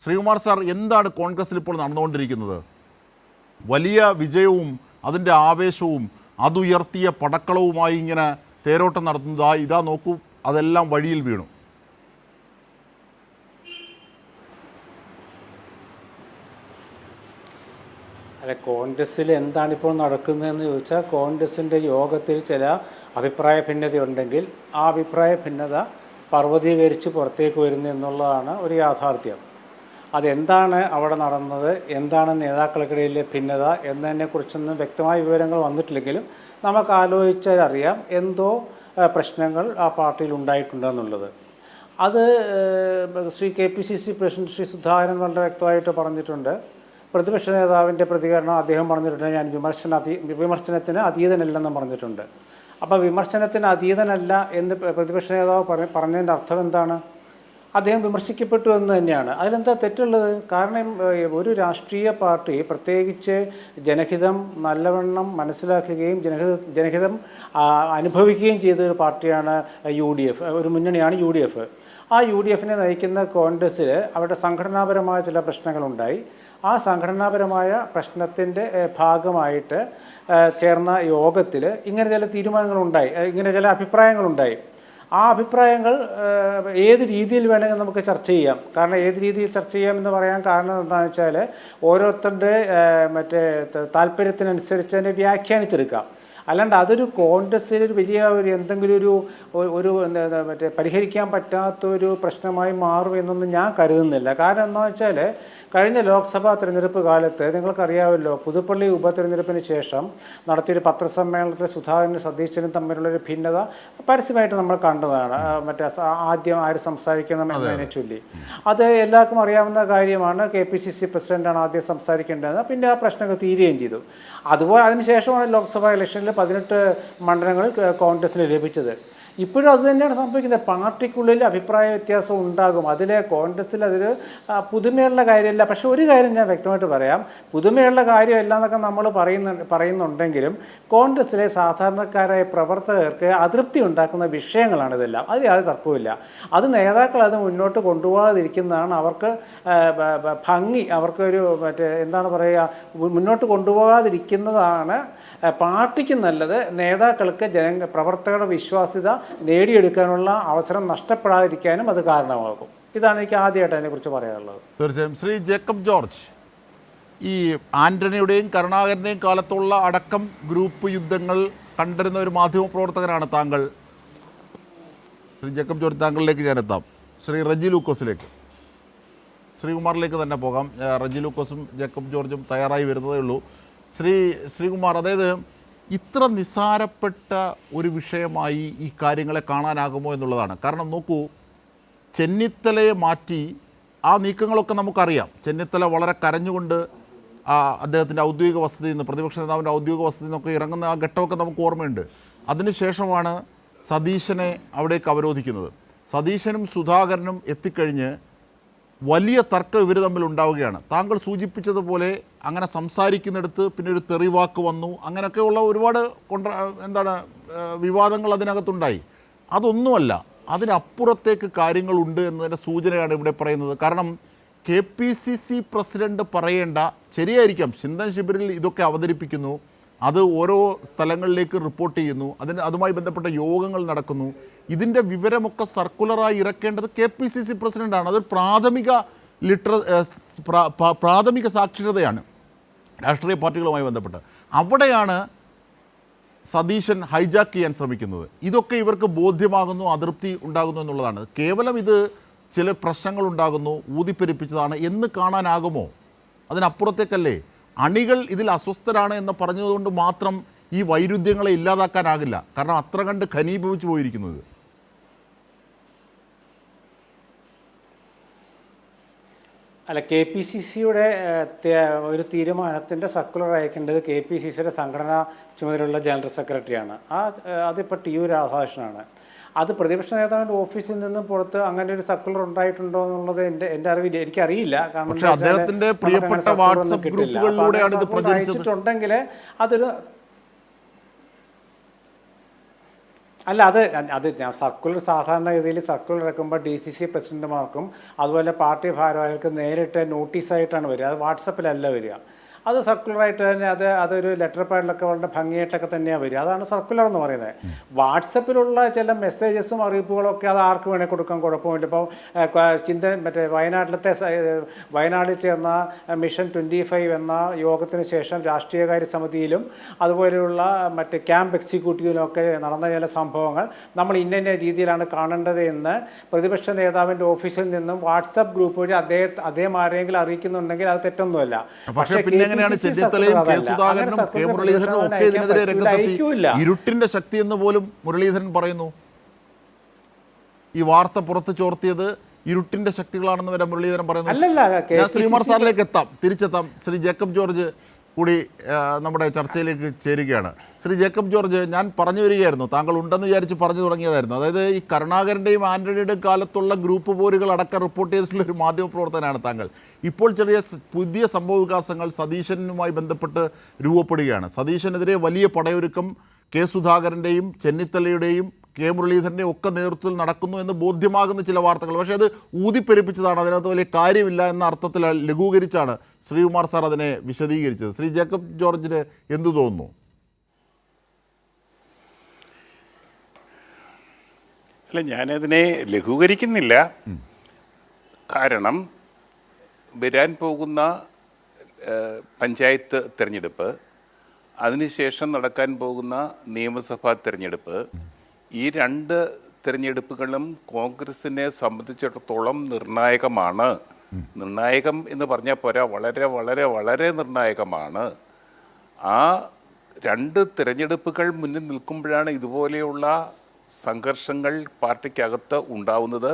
Sreekumar sir, എന്താണ് കോൺഗ്രസിൽ ഇപ്പോൾ നടന്നുകൊണ്ടിരിക്കുന്നത്? വലിയ വിജയവും അതിൻ്റെ ആവേശവും അതുയർത്തിയ പടക്കളവുമായി ഇങ്ങനെ തേരോട്ടം നടത്തുന്നത് ഇതാ നോക്കൂ, അതെല്ലാം വഴിയിൽ വീണു. അല്ല, കോൺഗ്രസ്സിൽ എന്താണിപ്പോൾ നടക്കുന്നതെന്ന് ചോദിച്ചാൽ, കോൺഗ്രസിൻ്റെ യോഗത്തിൽ ചില അഭിപ്രായ ഭിന്നതയുണ്ടെങ്കിൽ ആ അഭിപ്രായ ഭിന്നത പർവ്വതീകരിച്ച് പുറത്തേക്ക് വരുന്നു എന്നുള്ളതാണ് ഒരു യാഥാർത്ഥ്യം. അതെന്താണ് അവിടെ നടന്നത്, എന്താണ് നേതാക്കൾക്കിടയിലെ ഭിന്നത എന്നതിനെക്കുറിച്ചൊന്നും വ്യക്തമായ വിവരങ്ങൾ വന്നിട്ടില്ലെങ്കിലും നമുക്ക് ആലോചിച്ചറിയാം എന്തോ പ്രശ്നങ്ങൾ ആ പാർട്ടിയിൽ ഉണ്ടായിട്ടുണ്ടെന്നുള്ളത്. അത് ശ്രീ KPCC പ്രസിഡന്റ് ശ്രീ സുധാകരൻ വളരെ വ്യക്തമായിട്ട് പറഞ്ഞിട്ടുണ്ട്. പ്രതിപക്ഷ നേതാവിൻ്റെ പ്രതികരണം അദ്ദേഹം പറഞ്ഞിട്ടുണ്ട്, ഞാൻ വിമർശനത്തിന് അതീതനല്ലെന്ന് പറഞ്ഞിട്ടുണ്ട്. അപ്പോൾ വിമർശനത്തിന് അതീതനല്ല എന്ന് പ്രതിപക്ഷ നേതാവ് പറഞ്ഞതിൻ്റെ അർത്ഥം എന്താണ്? അദ്ദേഹം വിമർശിക്കപ്പെട്ടു എന്ന് തന്നെയാണ്. അതിലെന്താ തെറ്റുള്ളത്? കാരണം ഒരു രാഷ്ട്രീയ പാർട്ടി പ്രത്യേകിച്ച് ജനഹിതം നല്ലവണ്ണം മനസ്സിലാക്കുകയും ജനഹിതം അനുഭവിക്കുകയും ചെയ്ത ഒരു പാർട്ടിയാണ് UDF, ഒരു മുന്നണിയാണ് UDF. ആ UDFനെ നയിക്കുന്ന കോൺഗ്രസ്സിൽ അവരുടെ സംഘടനാപരമായ ചില പ്രശ്നങ്ങളുണ്ടായി. ആ സംഘടനാപരമായ പ്രശ്നത്തിൻ്റെ ഭാഗമായിട്ട് ചേർന്ന യോഗത്തിൽ ഇങ്ങനെ ചില തീരുമാനങ്ങളുണ്ടായി, ഇങ്ങനെ ചില അഭിപ്രായങ്ങളുണ്ടായി. ആ അഭിപ്രായങ്ങൾ ഏത് രീതിയിൽ വേണമെങ്കിൽ നമുക്ക് ചർച്ച ചെയ്യാം. കാരണം ഏത് രീതിയിൽ ചർച്ച ചെയ്യാമെന്ന് പറയാൻ കാരണം എന്താണെന്ന് വെച്ചാൽ, ഓരോരുത്തരുടെ താല്പര്യത്തിനനുസരിച്ച് അതിനെ വ്യാഖ്യാനിച്ചെടുക്കാം. അല്ലാണ്ട് അതൊരു കോൺഗ്രസ്സിൽ വലിയ എന്തെങ്കിലും ഒരു പരിഹരിക്കാൻ പറ്റാത്തൊരു പ്രശ്നമായി മാറുമെന്നൊന്നും ഞാൻ കരുതുന്നില്ല. കാരണം എന്താണെന്ന് വെച്ചാൽ, കഴിഞ്ഞ ലോക്സഭാ തിരഞ്ഞെടുപ്പ് കാലത്ത് നിങ്ങൾക്കറിയാമല്ലോ, പുതുപ്പള്ളി ഉപതിരഞ്ഞെടുപ്പിന് ശേഷം നടത്തിയൊരു പത്രസമ്മേളനത്തിൽ സുധാകരനും സതീശനും തമ്മിലുള്ളൊരു ഭിന്നത പരസ്യമായിട്ട് നമ്മൾ കണ്ടതാണ്. ആദ്യം ആര് സംസാരിക്കണം എന്നതിനെ ചൊല്ലി അത് എല്ലാവർക്കും അറിയാവുന്ന കാര്യമാണ്. KPCC പ്രസിഡന്റാണ് ആദ്യം സംസാരിക്കേണ്ടത്. പിന്നെ ആ പ്രശ്നമൊക്കെ തീരുകയും ചെയ്തു. അതുപോലെ അതിനുശേഷമാണ് ലോക്സഭാ ഇലക്ഷനിൽ 18 മണ്ഡലങ്ങൾ കോൺഗ്രസിന് ലഭിച്ചത്. ഇപ്പോഴും അത് തന്നെയാണ് സംഭവിക്കുന്നത്. പാർട്ടിക്കുള്ളിൽ അഭിപ്രായ വ്യത്യാസം ഉണ്ടാകും. കോൺഗ്രസ്സിൽ അതൊരു പുതുമയുള്ള കാര്യമല്ല. പക്ഷെ ഒരു കാര്യം ഞാൻ വ്യക്തമായിട്ട് പറയാം, പുതുമയുള്ള കാര്യമല്ല എന്നൊക്കെ നമ്മൾ പറയുന്നുണ്ടെങ്കിലും കോൺഗ്രസ്സിലെ സാധാരണക്കാരായ പ്രവർത്തകർക്ക് അതൃപ്തി ഉണ്ടാക്കുന്ന വിഷയങ്ങളാണ് ഇതെല്ലാം. അത് യാതൊരു തർക്കവുമില്ല. അത് നേതാക്കൾ അത് മുന്നോട്ട് കൊണ്ടുപോകാതിരിക്കുന്നതാണ് അവർക്ക് ഭംഗി. അവർക്കൊരു എന്താണ് പറയുക, മുന്നോട്ട് കൊണ്ടുപോകാതിരിക്കുന്നതാണ് പാർട്ടിക്ക് നല്ലത്. നേതാക്കൾക്ക് പ്രവർത്തകരുടെ വിശ്വാസ്യത നേടിയെടുക്കാനുള്ള അവസരം നഷ്ടപ്പെടാതിരിക്കാനും അത് കാരണമാകും. ഇതാണ് എനിക്ക് ആദ്യമായിട്ട് അതിനെക്കുറിച്ച് പറയാനുള്ളത്. തീർച്ചയായും. ശ്രീ ജേക്കബ് ജോർജ്, ഈ ആന്റണിയുടെയും കരുണാകരൻ്റെയും കാലത്തുള്ള അടക്കം ഗ്രൂപ്പ് യുദ്ധങ്ങൾ കണ്ടിരുന്ന ഒരു മാധ്യമപ്രവർത്തകനാണ് താങ്കൾ. ശ്രീ ജേക്കബ് ജോർജ്, താങ്കളിലേക്ക് ഞാനെത്താം. ശ്രീ റജി ലൂക്കോസിലേക്ക്, ശ്രീകുമാറിലേക്ക് തന്നെ പോകാം. റജി ലൂക്കോസും ജേക്കബ് ജോർജും തയ്യാറായി വരുന്നതേ ഉള്ളൂ. ശ്രീകുമാർ, അതായത് ഇത്ര നിസ്സാരപ്പെട്ട ഒരു വിഷയമായി ഈ കാര്യങ്ങളെ കാണാനാകുമോ എന്നുള്ളതാണ്. കാരണം നോക്കൂ, ചെന്നിത്തലയെ മാറ്റി ആ നീക്കങ്ങളൊക്കെ നമുക്കറിയാം. ചെന്നിത്തല വളരെ കരഞ്ഞുകൊണ്ട് അദ്ദേഹത്തിൻ്റെ ഔദ്യോഗിക വസതിയിൽ നിന്ന്, പ്രതിപക്ഷ നേതാവിൻ്റെ ഔദ്യോഗിക വസതിയിൽ നിന്നൊക്കെ ഇറങ്ങുന്ന ആ ഘട്ടമൊക്കെ നമുക്ക് ഓർമ്മയുണ്ട്. അതിനുശേഷമാണ് സതീശനെ അവിടേക്ക് അവരോധിക്കുന്നത്. സതീശനും സുധാകരനും എത്തിക്കഴിഞ്ഞ് വലിയ തർക്കം ഇവർ തമ്മിൽ ഉണ്ടാവുകയാണ്. താങ്കൾ സൂചിപ്പിച്ചതുപോലെ അങ്ങനെ സംസാരിക്കുന്നിടത്ത് പിന്നെ ഒരു തെറിവാക്ക് വന്നു, അങ്ങനെയൊക്കെയുള്ള ഒരുപാട് വിവാദങ്ങൾ അതിനകത്തുണ്ടായി. അതൊന്നുമല്ല, അതിനപ്പുറത്തേക്ക് കാര്യങ്ങളുണ്ട് എന്നതിൻ്റെ സൂചനയാണ് ഇവിടെ പറയുന്നത്. കാരണം KPCC പ്രസിഡന്റ് പറയേണ്ട, ശരിയായിരിക്കാം, ചിന്തൻ ശിബിരിൽ ഇതൊക്കെ അവതരിപ്പിക്കുന്നു, അത് ഓരോ സ്ഥലങ്ങളിലേക്ക് റിപ്പോർട്ട് ചെയ്യുന്നു, അതുമായി ബന്ധപ്പെട്ട യോഗങ്ങൾ നടക്കുന്നു. ഇതിൻ്റെ വിവരമൊക്കെ സർക്കുലറായി ഇറക്കേണ്ടത് KPCC പ്രസിഡൻ്റാണ്. അതൊരു പ്രാഥമിക സാക്ഷരതയാണ് രാഷ്ട്രീയ പാർട്ടികളുമായി ബന്ധപ്പെട്ട്. അവിടെയാണ് സതീശൻ ഹൈജാക്ക് ചെയ്യാൻ ശ്രമിക്കുന്നത്. ഇതൊക്കെ ഇവർക്ക് ബോധ്യമാകുന്നു, അതൃപ്തി ഉണ്ടാകുന്നു എന്നുള്ളതാണ്. കേവലം ഇത് ചില പ്രശ്നങ്ങളുണ്ടാകുന്നു, ഊതിപ്പെരിപ്പിച്ചതാണ് എന്ന് കാണാനാകുമോ? അതിനപ്പുറത്തേക്കല്ലേ? അണികൾ ഇതിൽ അസ്വസ്ഥരാണ് എന്ന് പറഞ്ഞതുകൊണ്ട് മാത്രം ഈ വൈരുദ്ധ്യങ്ങളെ ഇല്ലാതാക്കാനാകില്ല. കാരണം അത്ര കണ്ട് ഘനീഭവിച്ചു പോയിരിക്കുന്നത്. അല്ല, KPCCയുടെ ഒരു തീരുമാനത്തിൻ്റെ സർക്കുലർ അയക്കേണ്ടത് KPCCയുടെ സംഘടനാ ചുമതലയുള്ള ജനറൽ സെക്രട്ടറിയാണ്. അതിപ്പോൾ TU രാധാകൃഷ്ണനാണ്. അത് പ്രതിപക്ഷ നേതാവിൻ്റെ ഓഫീസിൽ നിന്നും പുറത്ത് അങ്ങനെ ഒരു സർക്കുലർ ഉണ്ടായിട്ടുണ്ടോ എന്നുള്ളത് എൻ്റെ അറിവില്ല, എനിക്കറിയില്ല. കാരണം അദ്ദേഹത്തിന്റെ പ്രിയപ്പെട്ട വാട്സ്ആപ്പ് ഗ്രൂപ്പുകളിലൂടെയാണ് ഇത് പ്രചരിച്ചിട്ടുണ്ടെങ്കിൽ അതൊരു അല്ല, അത് സർക്കുലർ സാധാരണഗതിയിൽ സർക്കുലർ ഇറക്കുമ്പോൾ DCC പ്രസിഡന്റുമാർക്കും അതുപോലെ പാർട്ടി ഭാരവാഹികൾക്ക് നേരിട്ട് നോട്ടീസായിട്ടാണ് വരിക. അത് വാട്സപ്പിലല്ല വരിക. അത് സർക്കുലറായിട്ട് തന്നെ അതൊരു ലെറ്റർ പാഡിലൊക്കെ വളരെ ഭംഗിയായിട്ടൊക്കെ തന്നെയാണ് വരിക. അതാണ് സർക്കുലർ എന്ന് പറയുന്നത്. വാട്സപ്പിലുള്ള ചില മെസ്സേജസും അറിയിപ്പുകളൊക്കെ അത് ആർക്ക് വേണേൽ കൊടുക്കാൻ കുഴപ്പമില്ല. ഇപ്പോൾ മറ്റേ വയനാട്ടിൽ ചേർന്ന മിഷൻ 25 എന്ന യോഗത്തിന് ശേഷം രാഷ്ട്രീയകാര്യ സമിതിയിലും അതുപോലെയുള്ള മറ്റ് ക്യാമ്പ് എക്സിക്യൂട്ടീവിലും ഒക്കെ നടന്ന ചില സംഭവങ്ങൾ നമ്മൾ ഇന്ന രീതിയിലാണ് കാണേണ്ടത് എന്ന് പ്രതിപക്ഷ നേതാവിൻ്റെ ഓഫീസിൽ നിന്നും വാട്സപ്പ് ഗ്രൂപ്പ് വഴി അദ്ദേഹം ആരെങ്കിലും അറിയിക്കുന്നുണ്ടെങ്കിൽ അത് തെറ്റൊന്നുമല്ല. പക്ഷേ എങ്ങനെയാണ് ചെന്നിത്തലയും കെ സുധാകരനും കെ മുരളീധരനും ഒക്കെ ഇതിനെതിരെ രംഗത്തെത്തി? ഇരുട്ടിന്റെ ശക്തി എന്ന് പോലും മുരളീധരൻ പറയുന്നു. ഈ വാർത്ത പുറത്ത് ചോർത്തിയത് ഇരുട്ടിന്റെ ശക്തികളാണെന്ന് വരെ മുരളീധരൻ പറയുന്നു. ഞാൻ ശ്രീകുമാർ സാറിലേക്ക് തിരിച്ചെത്താം. ശ്രീ ജേക്കബ് ജോർജ് കൂടി നമ്മുടെ ചർച്ചയിലേക്ക് ചേരുകയാണ്. ശ്രീ ജേക്കബ് ജോർജ്, ഞാൻ പറഞ്ഞു വരികയായിരുന്നു, താങ്കൾ ഉണ്ടെന്ന് വിചാരിച്ച് പറഞ്ഞു തുടങ്ങിയതായിരുന്നു. അതായത് ഈ കരുണാകരൻ്റെയും ആന്റണിയുടെയും കാലത്തുള്ള ഗ്രൂപ്പ് പോരുകൾ അടക്കം റിപ്പോർട്ട് ചെയ്തിട്ടുള്ള ഒരു മാധ്യമപ്രവർത്തനാണ് താങ്കൾ. ഇപ്പോൾ പുതിയ സംഭവ വികാസങ്ങൾ സതീശനുമായി ബന്ധപ്പെട്ട് രൂപപ്പെടുകയാണ്. സതീശനെതിരെ വലിയ പടയൊരുക്കം കെ സുധാകരൻ്റെയും ചെന്നിത്തലയുടെയും കെ മുരളീധരൻ്റെയും ഒക്കെ നേതൃത്വത്തിൽ നടക്കുന്നു എന്ന് ബോധ്യമാകുന്ന ചില വാർത്തകൾ. പക്ഷേ അത് ഊതിപ്പെരുപ്പിച്ചതാണ്, അതിനകത്ത് വലിയ കാര്യമില്ല എന്ന അർത്ഥത്തിൽ ലഘൂകരിച്ചാണ് ശ്രീകുമാർ സാർ അതിനെ വിശദീകരിച്ചത്. ശ്രീ ജേക്കബ് ജോർജിന് എന്തു തോന്നുന്നു? അല്ല, ഞാനതിനെ ലഘൂകരിക്കുന്നില്ല. കാരണം വരാൻ പോകുന്ന പഞ്ചായത്ത് തിരഞ്ഞെടുപ്പ്, അതിനുശേഷം നടക്കാൻ പോകുന്ന നിയമസഭാ തിരഞ്ഞെടുപ്പ്, ഈ രണ്ട് തിരഞ്ഞെടുപ്പുകളും കോൺഗ്രസിനെ സംബന്ധിച്ചിടത്തോളം നിർണായകമാണ്. നിർണായകം എന്ന് പറഞ്ഞാൽ പോരാ, വളരെ വളരെ വളരെ നിർണായകമാണ്. ആ രണ്ട് തിരഞ്ഞെടുപ്പുകൾ മുന്നിൽ നിൽക്കുമ്പോഴാണ് ഇതുപോലെയുള്ള സംഘർഷങ്ങൾ പാർട്ടിക്കകത്ത് ഉണ്ടാവുന്നത്.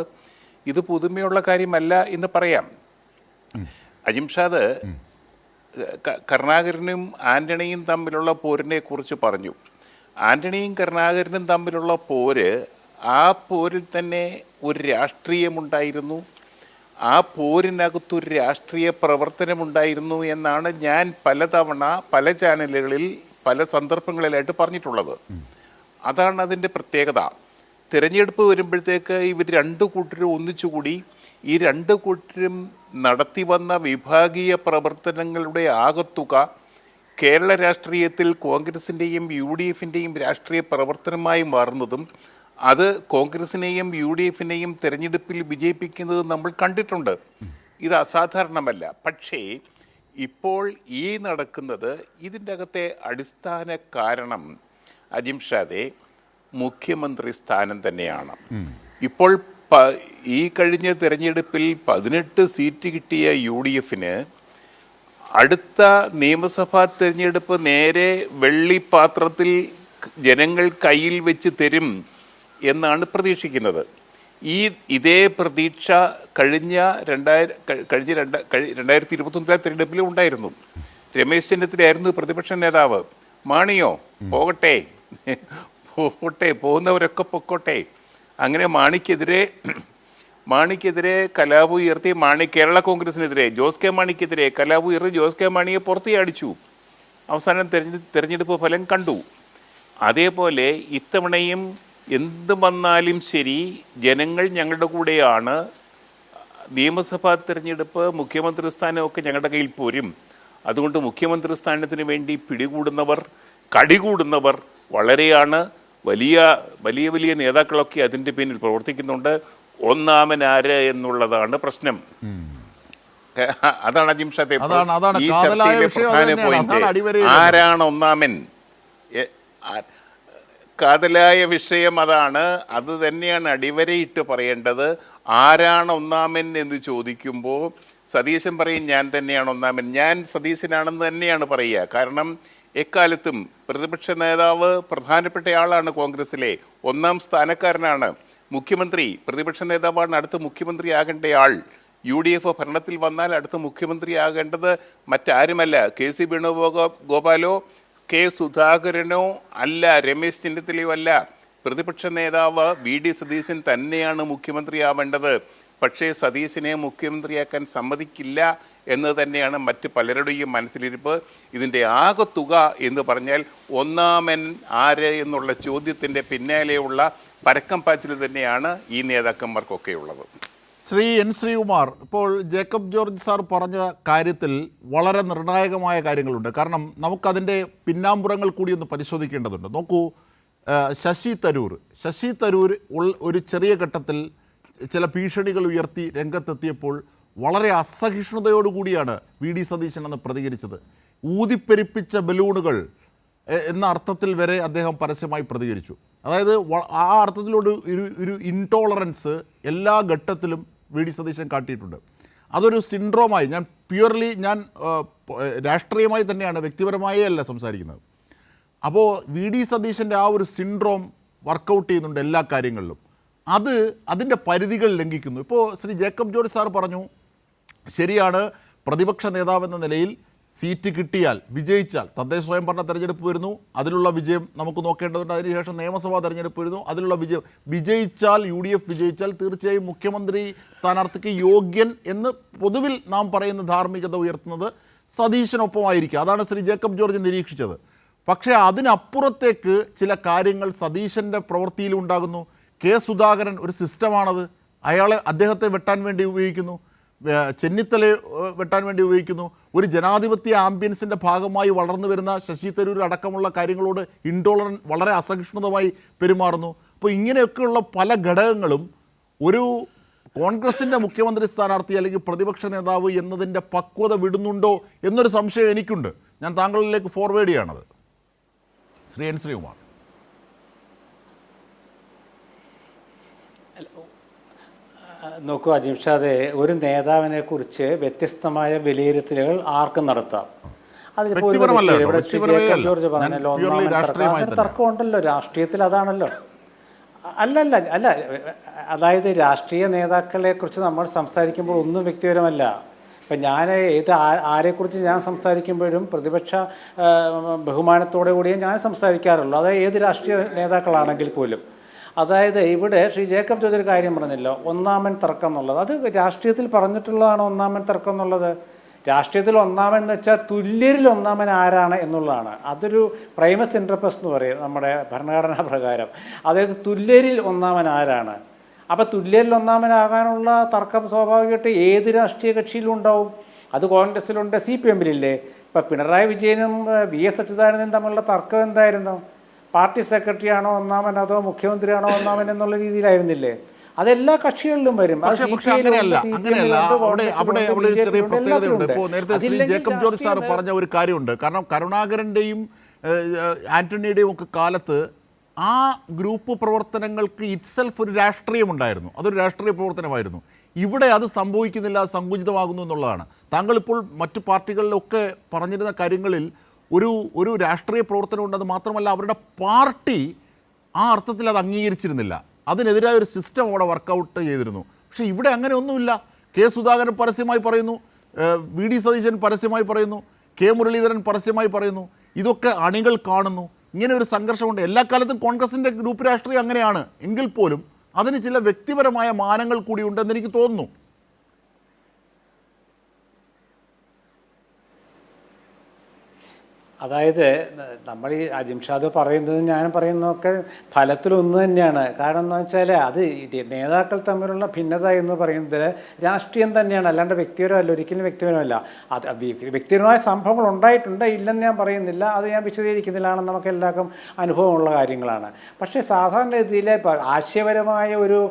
ഇത് പുതുമയുള്ള കാര്യമല്ല എന്ന് പറയാം. അജിംഷാദ് കരുണാകരനും ആന്റണിയും തമ്മിലുള്ള പോരിനെ കുറിച്ച് പറഞ്ഞു. ആന്റണിയും കരുണാകരനും തമ്മിലുള്ള പോര്, ആ പോരിൽ തന്നെ ഒരു രാഷ്ട്രീയമുണ്ടായിരുന്നു, ആ പോരിനകത്തൊരു രാഷ്ട്രീയ പ്രവർത്തനമുണ്ടായിരുന്നു എന്നാണ് ഞാൻ പലതവണ പല ചാനലുകളിൽ പല സന്ദർഭങ്ങളിലായിട്ട് പറഞ്ഞിട്ടുള്ളത്. അതാണ് അതിൻ്റെ പ്രത്യേകത. തിരഞ്ഞെടുപ്പ് വരുമ്പോഴത്തേക്ക് ഇവർ രണ്ടു കൂട്ടരും ഒന്നിച്ചുകൂടി ഈ രണ്ടു കൂട്ടരും നടത്തി വന്ന വിഭാഗീയ പ്രവർത്തനങ്ങളുടെ ആകത്തുക കേരള രാഷ്ട്രീയത്തിൽ കോൺഗ്രസിൻ്റെയും UDFിൻ്റെയും രാഷ്ട്രീയ പ്രവർത്തനമായി മാറുന്നതും അത് കോൺഗ്രസിനെയും UDFിനെയും തിരഞ്ഞെടുപ്പിൽ വിജയിപ്പിക്കുന്നത് നമ്മൾ കണ്ടിട്ടുണ്ട്. ഇത് അസാധാരണമല്ല. പക്ഷേ ഇപ്പോൾ ഈ നടക്കുന്നത് ഇതിൻ്റെ അകത്തെ അടിസ്ഥാന കാരണം അജിംഷാദെ മുഖ്യമന്ത്രി സ്ഥാനം തന്നെയാണ്. ഇപ്പോൾ ഈ കഴിഞ്ഞ തിരഞ്ഞെടുപ്പിൽ 18 സീറ്റ് കിട്ടിയ UDFിന് അടുത്ത നിയമസഭാ തിരഞ്ഞെടുപ്പ് നേരെ വെള്ളിപ്പാത്രത്തിൽ ജനങ്ങൾ കയ്യിൽ വെച്ച് തരും എന്നാണ് പ്രതീക്ഷിക്കുന്നത്. ഇതേ പ്രതീക്ഷ കഴിഞ്ഞ 2021 തിരഞ്ഞെടുപ്പിലും ഉണ്ടായിരുന്നു. രമേശ് ചെന്നിത്തലയായിരുന്നു പ്രതിപക്ഷ നേതാവ്. മാണിയോ പോകട്ടെ, പോകുന്നവരൊക്കെ പൊക്കോട്ടെ. അങ്ങനെ മാണിക്കെതിരെ കലാപം ഉയർത്തി കേരള കോൺഗ്രസിനെതിരെ ജോസ് കെ മാണിക്കെതിരെ കലാപം ഉയർത്തി ജോസ് കെ മാണിയെ പുറത്തേ അടിച്ചു. അവസാനം തെരഞ്ഞെടുപ്പ് ഫലം കണ്ടു. അതേപോലെ ഇത്തവണയും എന്ത് വന്നാലും ശരി ജനങ്ങൾ ഞങ്ങളുടെ കൂടെയാണ്. നിയമസഭാ തിരഞ്ഞെടുപ്പ്, മുഖ്യമന്ത്രി സ്ഥാനമൊക്കെ ഞങ്ങളുടെ കയ്യിൽ പോരും. അതുകൊണ്ട് മുഖ്യമന്ത്രി സ്ഥാനത്തിന് വേണ്ടി കടികൂടുന്നവർ വളരെയാണ്. വലിയ വലിയ വലിയ നേതാക്കളൊക്കെ അതിൻ്റെ പിന്നിൽ പ്രവർത്തിക്കുന്നുണ്ട്. ഒന്നാമനാര് എന്നുള്ളതാണ് പ്രശ്നം. അതാണ് അജിംഷാദെ ഈ ചർച്ചയിലെ പ്രധാന പോയിന്റ്. ആരാണ് ഒന്നാമൻ? കാതലായ വിഷയം അതാണ്. അത് തന്നെയാണ് അടിവരയിട്ട് പറയേണ്ടത്. ആരാണ് ഒന്നാമൻ എന്ന് ചോദിക്കുമ്പോൾ സതീശൻ പറയും ഞാൻ തന്നെയാണ് ഒന്നാമൻ. ഞാൻ സതീശനാണെന്ന് തന്നെയാണ് പറയുക. കാരണം എക്കാലത്തും പ്രതിപക്ഷ നേതാവ് പ്രധാനപ്പെട്ട ആളാണ്, കോൺഗ്രസിലെ ഒന്നാം സ്ഥാനക്കാരനാണ്. മുഖ്യമന്ത്രി പ്രതിപക്ഷ നേതാവാണ്, അടുത്ത മുഖ്യമന്ത്രി ആകേണ്ട ആൾ. UDF ഭരണത്തിൽ വന്നാൽ അടുത്ത മുഖ്യമന്ത്രി ആകേണ്ടത് മറ്റാരുമല്ല, KC വേണുഗോപാലോ കെ സുധാകരനോ അല്ല, രമേശ് ചെന്നിത്തലയോ അല്ല. പ്രതിപക്ഷ നേതാവ് VD സതീശൻ തന്നെയാണ് മുഖ്യമന്ത്രി ആവേണ്ടത്. പക്ഷേ സതീശിനെ മുഖ്യമന്ത്രിയാക്കാൻ സമ്മതിക്കില്ല എന്ന് തന്നെയാണ് മറ്റ് പലരുടെയും മനസ്സിലിരിപ്പ്. ഇതിൻ്റെ ആകെ തുക എന്ന് പറഞ്ഞാൽ ഒന്നാമൻ ആര് എന്നുള്ള ചോദ്യത്തിൻ്റെ പിന്നാലെയുള്ള പരക്കം പാച്ചിൽ തന്നെയാണ് ഈ നേതാക്കന്മാർക്കൊക്കെ ഉള്ളത്. ശ്രീ എൻ ശ്രീകുമാർ, ഇപ്പോൾ ജേക്കബ് ജോർജ് സാർ പറഞ്ഞ കാര്യത്തിൽ വളരെ നിർണായകമായ കാര്യങ്ങളുണ്ട്. കാരണം നമുക്കതിൻ്റെ പിന്നാമ്പുറങ്ങൾ കൂടി ഒന്ന് പരിശോധിക്കേണ്ടതുണ്ട്. നോക്കൂ, ശശി തരൂർ ഒരു ചെറിയ ഘട്ടത്തിൽ ചില ഭീഷണികൾ ഉയർത്തി രംഗത്തെത്തിയപ്പോൾ വളരെ അസഹിഷ്ണുതയോടുകൂടിയാണ് വി.ഡി. സതീശൻ അന്ന് പ്രതികരിച്ചത്. ഊതിപ്പെരിപ്പിച്ച ബലൂണുകൾ എന്ന അർത്ഥത്തിൽ വരെ അദ്ദേഹം പരസ്യമായി പ്രതികരിച്ചു. അതായത് ആ അർത്ഥത്തിലൊരു ഒരു ഇൻടോളറൻസ് എല്ലാ ഘട്ടത്തിലും വി.ഡി. സതീശൻ കാട്ടിയിട്ടുണ്ട്. അതൊരു സിൻഡ്രോമായി ഞാൻ രാഷ്ട്രീയമായി തന്നെയാണ്, വ്യക്തിപരമായേ അല്ല സംസാരിക്കുന്നത്. അപ്പോൾ വി.ഡി. സതീശൻ്റെ ആ ഒരു സിൻഡ്രോം വർക്കൗട്ട് ചെയ്യുന്നുണ്ട് എല്ലാ കാര്യങ്ങളിലും. അതിൻ്റെ പരിധികൾ ലംഘിക്കുന്നു. ഇപ്പോൾ ശ്രീ ജേക്കബ് ജോർജ് സാർ പറഞ്ഞു, ശരിയാണ്, പ്രതിപക്ഷ നേതാവെന്ന നിലയിൽ സീറ്റ് കിട്ടിയാൽ, വിജയിച്ചാൽ, തദ്ദേശ സ്വയംഭരണ തെരഞ്ഞെടുപ്പ് വരുന്നു, അതിലുള്ള വിജയം നമുക്ക് നോക്കേണ്ടതുണ്ട്. അതിനുശേഷം നിയമസഭാ തെരഞ്ഞെടുപ്പ് വരുന്നു, അതിലുള്ള വിജയിച്ചാൽ UDF വിജയിച്ചാൽ തീർച്ചയായും മുഖ്യമന്ത്രി സ്ഥാനാർത്ഥിക്ക് യോഗ്യൻ എന്ന് പൊതുവിൽ നാം പറയുന്ന ധാർമ്മികത ഉയർത്തുന്നത് സതീശനൊപ്പമായിരിക്കും. അതാണ് ശ്രീ ജേക്കബ് ജോർജ് നിരീക്ഷിച്ചത്. പക്ഷേ അതിനപ്പുറത്തേക്ക് ചില കാര്യങ്ങൾ സതീശൻ്റെ പ്രവൃത്തിയിലും ഉണ്ടാകുന്നു. കെ സുധാകരൻ ഒരു സിസ്റ്റമാണത്. അദ്ദേഹത്തെ വെട്ടാൻ വേണ്ടി ഉപയോഗിക്കുന്നു, ചെന്നിത്തലയെ വെട്ടാൻ വേണ്ടി ഉപയോഗിക്കുന്നു. ഒരു ജനാധിപത്യ ആംബിയൻസിൻ്റെ ഭാഗമായി വളർന്നു വരുന്ന ശശി തരൂർ അടക്കമുള്ള കാര്യങ്ങളോട് ഇൻടോളറൻറ്റ്, വളരെ അസഹിഷ്ണുതമായി പെരുമാറുന്നു. അപ്പോൾ ഇങ്ങനെയൊക്കെയുള്ള പല ഘടകങ്ങളും ഒരു കോൺഗ്രസിൻ്റെ മുഖ്യമന്ത്രി സ്ഥാനാർത്ഥി അല്ലെങ്കിൽ പ്രതിപക്ഷ നേതാവ് എന്നതിൻ്റെ പക്വത വിടുന്നുണ്ടോ എന്നൊരു സംശയം എനിക്കുണ്ട്. ഞാൻ താങ്കളിലേക്ക് ഫോർവേഡ് ചെയ്യണത്. ശ്രീ എൻ ശ്രീകുമാർ. നോക്കൂ അജിംഷാദെ, ഒരു നേതാവിനെ കുറിച്ച് വ്യത്യസ്തമായ വിലയിരുത്തലുകൾ ആർക്കും നടത്താം. അതിലിപ്പോൾ ജോർജ് പറഞ്ഞല്ലോ, തർക്കമുണ്ടല്ലോ രാഷ്ട്രീയത്തിൽ, അതാണല്ലോ. അല്ല, അതായത് രാഷ്ട്രീയ നേതാക്കളെ കുറിച്ച് നമ്മൾ സംസാരിക്കുമ്പോൾ ഒന്നും വ്യക്തിപരമല്ല. ഇപ്പം ഞാൻ ആരെക്കുറിച്ച് ഞാൻ സംസാരിക്കുമ്പോഴും പ്രതിപക്ഷ ബഹുമാനത്തോടെ കൂടിയേ ഞാൻ സംസാരിക്കാറുള്ളൂ. അതായത് ഏത് രാഷ്ട്രീയ നേതാക്കളാണെങ്കിൽ പോലും. അതായത് ഇവിടെ ശ്രീ ജേക്കബ് ജോർജ് ഒരു കാര്യം പറഞ്ഞല്ലോ, ഒന്നാമൻ തർക്കം എന്നുള്ളത്. അത് രാഷ്ട്രീയത്തിൽ പറഞ്ഞിട്ടുള്ളതാണ് ഒന്നാമൻ തർക്കം എന്നുള്ളത്. രാഷ്ട്രീയത്തിൽ ഒന്നാമൻ എന്ന് വെച്ചാൽ തുല്യരിൽ ഒന്നാമൻ ആരാണ് എന്നുള്ളതാണ്. അതൊരു പ്രൈമസ് ഇൻട്രപ്പസ് എന്ന് പറയും നമ്മുടെ ഭരണഘടനാ പ്രകാരം. അതായത് തുല്യരിൽ ഒന്നാമൻ ആരാണ്. അപ്പോൾ തുല്യരിൽ ഒന്നാമനാകാനുള്ള തർക്കം സ്വാഭാവികമായിട്ട് ഏത് രാഷ്ട്രീയ കക്ഷിയിലും ഉണ്ടാവും. അത് കോൺഗ്രസ്സിലുണ്ട്, CPM-ലില്ലേ. ഇപ്പം പിണറായി വിജയനും VS അച്യുതാനന്ദനും തമ്മിലുള്ള തർക്കം എന്തായിരുന്നു? പാർട്ടി സെക്രട്ടറി ആണോ ഒന്നാമൻ അതോ മുഖ്യമന്ത്രിയാണോ ഒന്നാമൻ എന്നുള്ള രീതിയിലായിരുന്നില്ലേ? അതെല്ലാ കക്ഷികളിലും വരും. അങ്ങനെയല്ല. അവിടെ ഒരു ചെറിയ പ്രത്യേകതയുണ്ട്. ഇപ്പോൾ നേരത്തെ ശ്രീ ജേക്കബ് ജോർജ് സാർ പറഞ്ഞ ഒരു കാര്യമുണ്ട്. കാരണം കരുണാകരൻ്റെയും ആന്റണിയുടെയും ഒക്കെ കാലത്ത് ആ ഗ്രൂപ്പ് പ്രവർത്തനങ്ങൾക്ക് ഇറ്റ്സെൽഫ് ഒരു രാഷ്ട്രീയമുണ്ടായിരുന്നു, അതൊരു രാഷ്ട്രീയ പ്രവർത്തനമായിരുന്നു. ഇവിടെ അത് സംഭവിക്കുന്നില്ല, സങ്കുചിതമാകുന്നു എന്നുള്ളതാണ്. താങ്കളിപ്പോൾ മറ്റു പാർട്ടികളിലൊക്കെ പറഞ്ഞിരുന്ന കാര്യങ്ങളിൽ ഒരു രാഷ്ട്രീയ പ്രവർത്തനമുണ്ട്. അത് മാത്രമല്ല, അവരുടെ പാർട്ടി ആ അർത്ഥത്തിൽ അത് അംഗീകരിച്ചിരുന്നില്ല. അതിനെതിരായ ഒരു സിസ്റ്റം അവിടെ വർക്കൗട്ട് ചെയ്തിരുന്നു. പക്ഷേ ഇവിടെ അങ്ങനെ ഒന്നുമില്ല. കെ സുധാകരൻ പരസ്യമായി പറയുന്നു, വി.ഡി. സതീശൻ പരസ്യമായി പറയുന്നു, കെ മുരളീധരൻ പരസ്യമായി പറയുന്നു. ഇതൊക്കെ അണികൾ കാണുന്നു. ഇങ്ങനെ ഒരു സംഘർഷമുണ്ട്. എല്ലാ കാലത്തും കോൺഗ്രസിൻ്റെ ഗ്രൂപ്പ് രാഷ്ട്രീയം അങ്ങനെയാണ് എങ്കിൽ പോലും അതിന് ചില വ്യക്തിപരമായ മാനങ്ങൾ കൂടി ഉണ്ടെന്ന് എനിക്ക് തോന്നുന്നു. അതായത് നമ്മൾ ഈ അജിംഷാദ് പറയുന്നത് ഞാനും പറയുന്നതൊക്കെ ഫലത്തിലൊന്നു തന്നെയാണ്. കാരണം എന്ന് വെച്ചാൽ അത് നേതാക്കൾ തമ്മിലുള്ള ഭിന്നത എന്ന് പറയുന്നത് രാഷ്ട്രീയം തന്നെയാണ്, അല്ലാണ്ട് വ്യക്തിപരമല്ല, ഒരിക്കലും വ്യക്തിപരമല്ല. അത് വ്യക്തിപരമായ സംഭവങ്ങൾ ഉണ്ടായിട്ടുണ്ട്, ഇല്ലെന്ന് ഞാൻ പറയുന്നില്ല, അത് ഞാൻ വിശദീകരിക്കുന്നില്ലാണ്, നമുക്ക് എല്ലാവർക്കും അനുഭവമുള്ള കാര്യങ്ങളാണ്. പക്ഷേ സാധാരണ രീതിയിൽ ആശയപരമായ ഒരു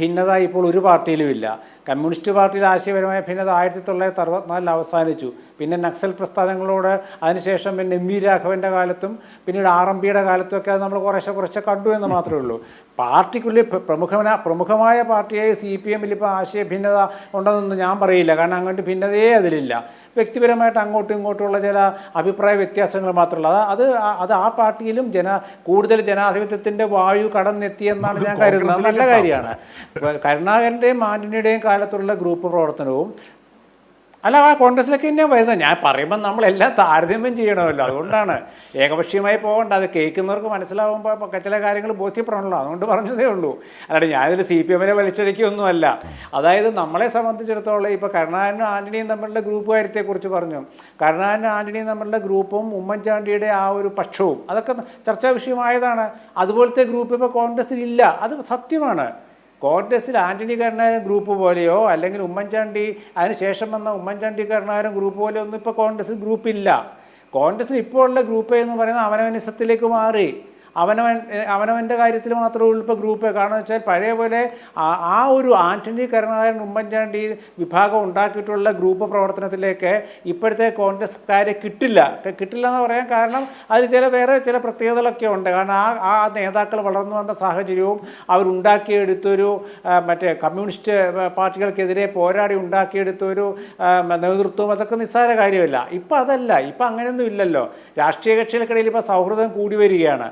ഭിന്നത ഇപ്പോൾ ഒരു പാർട്ടിയിലും ഇല്ല. കമ്മ്യൂണിസ്റ്റ് പാർട്ടിയിൽ ആശയപരമായ ഭിന്നത 1964 അവസാനിച്ചു. പിന്നെ നക്സൽ പ്രസ്ഥാനങ്ങളോട് അതിനുശേഷം പിന്നെ MV രാഘവൻ്റെ കാലത്തും പിന്നീട് RMPയുടെ കാലത്തുമൊക്കെ അത് നമ്മൾ കുറേശ്ശെ കണ്ടു എന്ന് മാത്രമേ ഉള്ളൂ. പാർട്ടിക്കുള്ളിൽ പ്രമുഖമായ പാർട്ടിയായ CPM-ൽ ഇപ്പോൾ ആശയ ഭിന്നത ഉണ്ടെന്നൊന്നും ഞാൻ പറയില്ല. കാരണം അങ്ങോട്ട് ഭിന്നതയേ അതിലില്ല. വ്യക്തിപരമായിട്ട് അങ്ങോട്ടും ഇങ്ങോട്ടുമുള്ള ചില അഭിപ്രായ വ്യത്യാസങ്ങൾ മാത്രമല്ല. അത് ആ പാർട്ടിയിലും കൂടുതൽ ജനാധിപത്യത്തിൻ്റെ വായു കടന്നെത്തിയെന്നാണ് ഞാൻ കരുതുന്നത്. നല്ല കാര്യമാണ്. കരുണാകരൻ്റെയും ആന്റണിയുടെയും കാലത്തുള്ള ഗ്രൂപ്പ് പ്രവർത്തനവും അല്ല, ആ കോൺഗ്രസിലേക്ക് തന്നെയാണ് വരുന്നത്. ഞാൻ പറയുമ്പോൾ നമ്മളെല്ലാം താരതമ്യം ചെയ്യണമല്ലോ, അതുകൊണ്ടാണ് ഏകപക്ഷീയമായി പോകണ്ട. അത് കേൾക്കുന്നവർക്ക് മനസ്സിലാവുമ്പോൾ ചില കാര്യങ്ങൾ ബോധ്യപ്പെടണമല്ലോ, അതുകൊണ്ട് പറഞ്ഞതേ ഉള്ളൂ. അല്ലാതെ ഞാനിതിൽ CPM-നെ വലിച്ചടിക്കുകയൊന്നുമല്ല. അതായത് നമ്മളെ സംബന്ധിച്ചിടത്തോളം ഇപ്പോൾ കരുണാകരനും ആൻ്റണിയും തമ്മിലുള്ള ഗ്രൂപ്പ് കാര്യത്തെക്കുറിച്ച് പറഞ്ഞു. കരുണാകരനും ആൻ്റണിയും തമ്മിലുള്ള ഗ്രൂപ്പും ഉമ്മൻചാണ്ടിയുടെ ആ ഒരു പക്ഷവും അതൊക്കെ ചർച്ചാ വിഷയമായതാണ്. അതുപോലത്തെ ഗ്രൂപ്പ് ഇപ്പോൾ കോൺഗ്രസ്സിലില്ല, അത് സത്യമാണ്. കോൺഗ്രസ്സിൽ ആൻ്റണി കരുണാകരൻ ഗ്രൂപ്പ് പോലെയോ അല്ലെങ്കിൽ ഉമ്മൻചാണ്ടി അതിനുശേഷം വന്ന ഉമ്മൻചാണ്ടി കരുണാകരൻ ഗ്രൂപ്പ് പോലെയോ ഒന്നും ഇപ്പോൾ കോൺഗ്രസ്സിൽ ഗ്രൂപ്പില്ല. കോൺഗ്രസ്സിൽ ഇപ്പോൾ ഉള്ള ഗ്രൂപ്പ് എന്ന് പറയുന്നത് അവനവനിസത്തിലേക്ക് മാറി. അവനവൻ്റെ കാര്യത്തിൽ മാത്രമേ ഉള്ളൂ ഇപ്പോൾ ഗ്രൂപ്പ്. കാരണം വെച്ചാൽ പഴയ പോലെ ആ ഒരു ആൻ്റണി കരുണാകരൻ ഉമ്മൻചാണ്ടി വിഭാഗം ഉണ്ടാക്കിയിട്ടുള്ള ഗ്രൂപ്പ് പ്രവർത്തനത്തിലേക്ക് ഇപ്പോഴത്തെ കോൺഗ്രസ്സുകാരെ കിട്ടില്ല എന്ന് പറയാൻ കാരണം അതിൽ വേറെ ചില പ്രത്യേകതകളൊക്കെ ഉണ്ട്. കാരണം ആ നേതാക്കൾ വളർന്നു വന്ന സാഹചര്യവും അവരുണ്ടാക്കിയെടുത്തൊരു മറ്റേ കമ്മ്യൂണിസ്റ്റ് പാർട്ടികൾക്കെതിരെ പോരാടി ഉണ്ടാക്കിയെടുത്തൊരു നേതൃത്വം അതൊക്കെ നിസ്സാര കാര്യമല്ല. ഇപ്പം അതല്ല, ഇപ്പം അങ്ങനെയൊന്നും ഇല്ലല്ലോ. രാഷ്ട്രീയ കക്ഷികൾക്കിടയിൽ ഇപ്പോൾ സൗഹൃദം കൂടി വരികയാണ്.